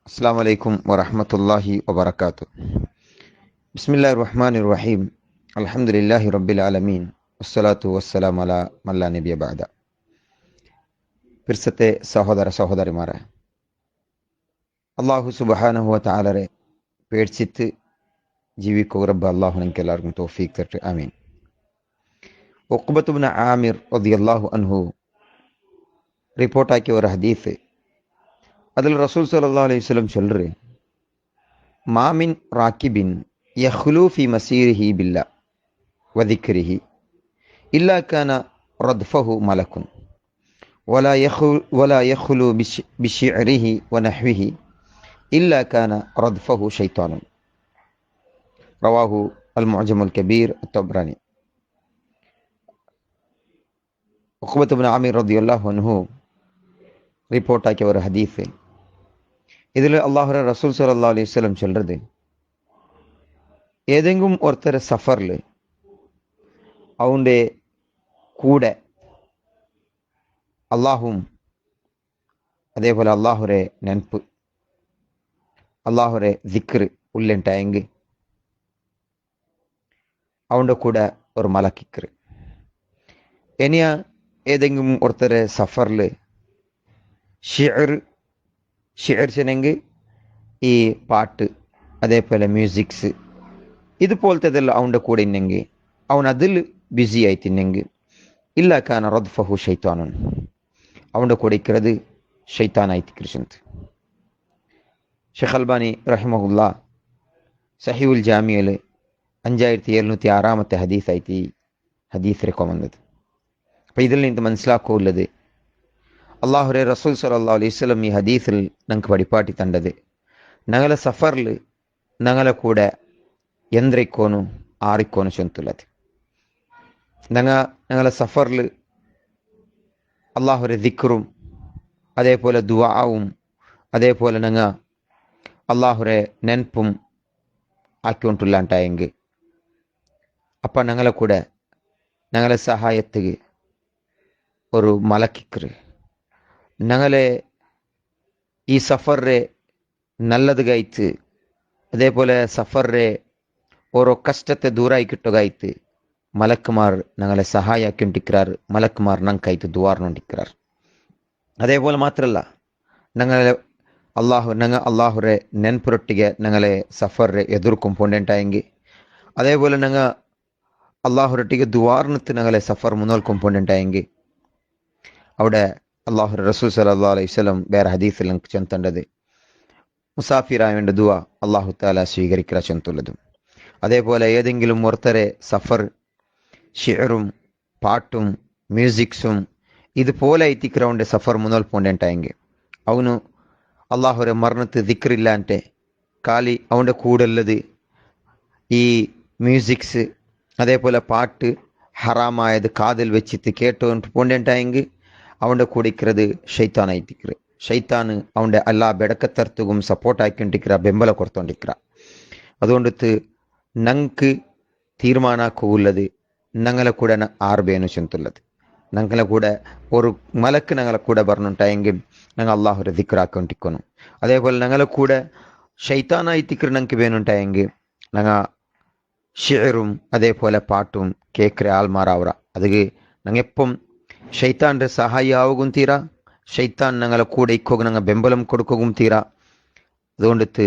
അസ്സലാമു അലൈക്കും വറഹ്മത്തുള്ളാഹി വബറകാതുഹു. ബിസ്മില്ലാഹിർ റഹ്മാനിർ റഹീം. അൽഹംദുലില്ലാഹി റബ്ബിൽ ആലമീൻ. വസ്സലാത്തു വസ്സലാമു അലാ മൻ ലാ നബിയ ബഅദ. പിർസത്തെ സഹോദര സഹോദരിമാരെ, അല്ലാഹു സുബ്ഹാനഹു വ തആലയെ പേടിച്ചിട്ട് ജീവിക്കുക റബ്ബ് അല്ലാഹു നിങ്ങൾക്ക് എല്ലാവർക്കും തൗഫീഖ് തരട്ടെ. ആമീൻ. ഉഖ്ബത്ത് ഇബ്നു ആമിർ റളിയല്ലാഹു അൻഹു റിപ്പോർട്ടാക്കിയ ഒരു ഹദീസ്, അതിൽ റസൂൽ സല്ലല്ലാഹു അലൈഹി വസല്ലം ചൊല്ലറ്, മാമിൻ റാക്കിബിൻ യഖ്ലു ഫി മസീരിഹി ബില്ലാ വദിക്രിഹി ഇല്ലാ കാന റദ്ഫഹു മലക്കുൻ വലാ യഖ്ലു ബിശിഅരിഹി വനഹ്വിഹി ഇല്ലാ കാന റദ്ഫഹു ശൈത്താനുൻ. റവാഹു അൽ മുഅ്ജമുൽ കബീർ അത്ത്-തബ്റാനി. ഉഖ്ബത്ത് ഇബ്നു ആമിർ റളിയല്ലാഹു അൻഹു റിപ്പോർട്ടാക്കിയ ഒരു ഹദീസ്, ഇതിൽ അള്ളാഹുവിന്റെ റസൂൽ സല്ലല്ലാഹു അലൈഹി വസല്ലം ചൊല്ലறது, ഏതെങ്കിലും ഒരുത്തര സഫറിൽ അവൻ്റെ കൂടെ അള്ളാഹും അതേപോലെ അള്ളാഹുരെ നെനപ്പ്, അള്ളാഹുരെ ദിക്ർ ഉള്ളുണ്ടായെങ്കിൽ അവൻ്റെ കൂടെ ഒരു മലക്കിക്കർ. ഇനിയ ഏതെങ്കിലും ഒരുത്തര സഫറിൽ ഷിഅർ ചെന്നെങ്കിൽ ഈ പാട്ട് അതേപോലെ മ്യൂസിക്സ് ഇതുപോലത്തേതെല്ലാം അവൻ്റെ കൂടെ ഇന്നെങ്കിൽ അവൻ അതിൽ ബിസി ആയിത്തിന്നെങ്കിൽ ഇല്ല കാന റദ്ഫഹു ഷൈത്താനുൻ, അവൻ്റെ കൂടെ ഇക്കുന്നത് ഷൈത്താനായിത്തിരിച്ചത്. ഷെയ്ഖ് അൽബാനി റഹിമഹുല്ലാ സഹീഉൽ ജാമിയയിൽ 5706 ഹദീസായിട്ട് ഈ ഹദീസ് റെക്കമെൻഡ്. അപ്പം ഇതിൽ നിന്ന് മനസ്സിലാക്കുള്ളത്, അള്ളാഹുരെ റസൂൽ സല്ലല്ലാഹു അലൈഹി വസല്ലം ഈ ഹദീസിൽ ഞങ്ങൾക്ക് പഠിപ്പാട്ടി തണ്ടത്, ഞങ്ങളെ സഫറിൽ ഞങ്ങളെ കൂടെ ಎಂದ್ರಿಕೋನು ಆರಿಕೋನು ಚಂತುಲ್ಲದು. ഞങ്ങളെ സഫറിൽ അള്ളാഹുരെ ദിക്റും അതേപോലെ ദുആവും അതേപോലെ ഞങ്ങൾ അള്ളാഹുരെ നെനപ്പും ആക്കിക്കൊണ്ടുള്ളാണ്ടായെങ്കിൽ അപ്പം ഞങ്ങളെ കൂടെ ഞങ്ങളെ സഹായത്തിന് ഒരു മലക്കിക്കറ് ഞങ്ങളെ ഈ സഫറെ നല്ലതുകായിട്ട് അതേപോലെ സഫറെ ഓരോ കഷ്ടത്തെ ദൂരായി കിട്ടുകയായിട്ട് മലക്കുമാർ ഞങ്ങളെ സഹായിക്കൊണ്ടിരിക്കാറ്, മലക്കുമാർ ഞങ്ങൾക്കായിട്ട് ദുആർന്നുകൊണ്ടിരിക്കാറ്. അതേപോലെ മാത്രമല്ല, ഞങ്ങളെ അള്ളാഹുരെ നെൻപുരൊട്ടിಗೆ ഞങ്ങളെ സഫറെ എതിർക്കും പോണ്ടെങ്കിൽ അതേപോലെ ഞങ്ങൾ അള്ളാഹുരൊട്ടിಗೆ ദുആർന്നിട്ട് ഞങ്ങളെ സഫർ മുന്നോൽക്കും പോണ്ടെങ്കിൽ അവിടെ അള്ളാഹു റസൂൽ സല്ലല്ലാഹു അലൈഹി വസല്ലം വേറെ ഹദീസിൽ നമുക്ക് ചെന്തണ്ടത്, മുസാഫിറായവൻ്റെ ദുആ അള്ളാഹു തആല സ്വീകരിക്കുക ചെന്തുള്ളതും. അതേപോലെ ഏതെങ്കിലും ഒരുത്തരെ സഫർ ഷിഅറും പാട്ടും മ്യൂസിക്സും ഇതുപോലെ എത്തിக்கிறവൻ്റെ സഫർ മുന്നോൽ പോണ്ടെങ്കിൽ അവನು അള്ളാഹുരെ മറന്നിട്ട് ദിക്റില്ലാൻ്റെ കാലി അവൻ്റെ കൂടെയുള്ളത് ഈ മ്യൂസിക്സ് അതേപോലെ പാട്ട് ഹറാമായത് കാതിൽ വെച്ചിട്ട് കേട്ടുകൊണ്ട് പോണ്ടെങ്കിൽ അവൻ്റെ കൂടെ ഇക്കുന്നത് ഷൈത്താനായിട്ടിക്കറ്. ഷൈത്താൻ അവൻ്റെ എല്ലാ ബെടക്കത്തർത്തും സപ്പോർട്ടായിക്കൊണ്ടിരിക്കുക, ಬೆಂಬಲ ಕೊಡ್ತೊಂಡಿಕ್ರ. അതുകൊണ്ടിട്ട് ഞങ്ങൾക്ക് തീരുമാനാക്കുള്ളത് ഞങ്ങളെ കൂടെ ആർബേനു ചെന്തുള്ളത്, ഞങ്ങളെ കൂടെ ഒരു മലക്ക് ഞങ്ങളെ കൂടെ പറഞ്ഞിട്ടായെങ്കിൽ ഞങ്ങൾ അള്ളാഹുരെ ദിക്റാക്കൊണ്ടിരിക്കണം. അതേപോലെ ഞങ്ങളെ കൂടെ ഷൈത്താനായി തിക്കറ് ഞങ്ങൾക്ക് വേണുണ്ടായെങ്കിൽ ഞങ്ങൾ ഷിഅറും അതേപോലെ പാട്ടും കേൾക്കുന്ന ആൾമാരാവുക. അത് ഞങ്ങൾ എപ്പം ഷൈത്താൻ്റെ സഹായി ആവുകയും തീരാ, ഷൈത്താൻ ഞങ്ങളെ കൂടെ ഇക്കോകും ഞങ്ങൾ ಬೆಂಬಲം കൊടുക്കുകയും തീരാ. അതുകൊണ്ടിട്ട്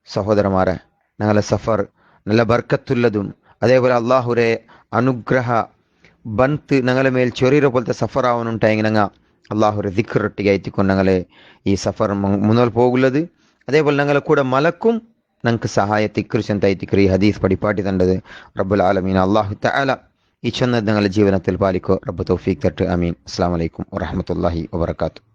സഹോദരന്മാരെ, ഞങ്ങളെ സഫർ നല്ല ബർക്കത്തുള്ളതും അതേപോലെ അള്ളാഹുരെ അനുഗ്രഹ ബന്ത് ഞങ്ങളെ മേൽ ചൊറിയ പോലത്തെ സഫർ ആവാനുണ്ടായെങ്കിൽ ഞങ്ങൾ അള്ളാഹുരെ ദിക്റൊട്ടിಗೆ എത്തിക്കൊണ്ട് ഞങ്ങളെ ഈ സഫർ മുന്നോൽ പോകുള്ളത്. അതേപോലെ ഞങ്ങളെ കൂടെ മലക്കും ഞങ്ങൾക്ക് സഹായത്തിക്കറി ചെന്തായിത്തിക്കറി ഈ ഹദീസ് പഠിപ്പാട്ടി തണ്ടത് റബ്ബുൽ ആലമീൻ അള്ളാഹു തആല ഈ ചൊന്നത് ഞങ്ങളുടെ ജീവിതത്തിൽ പാലിക്കോ. റബ്ബ് തൗഫീഖ് തരട്ടെ. ആമീൻ. അസ്സലാമു അലൈക്കും വറഹ്മത്തുള്ളാഹി വബറകാതുഹു.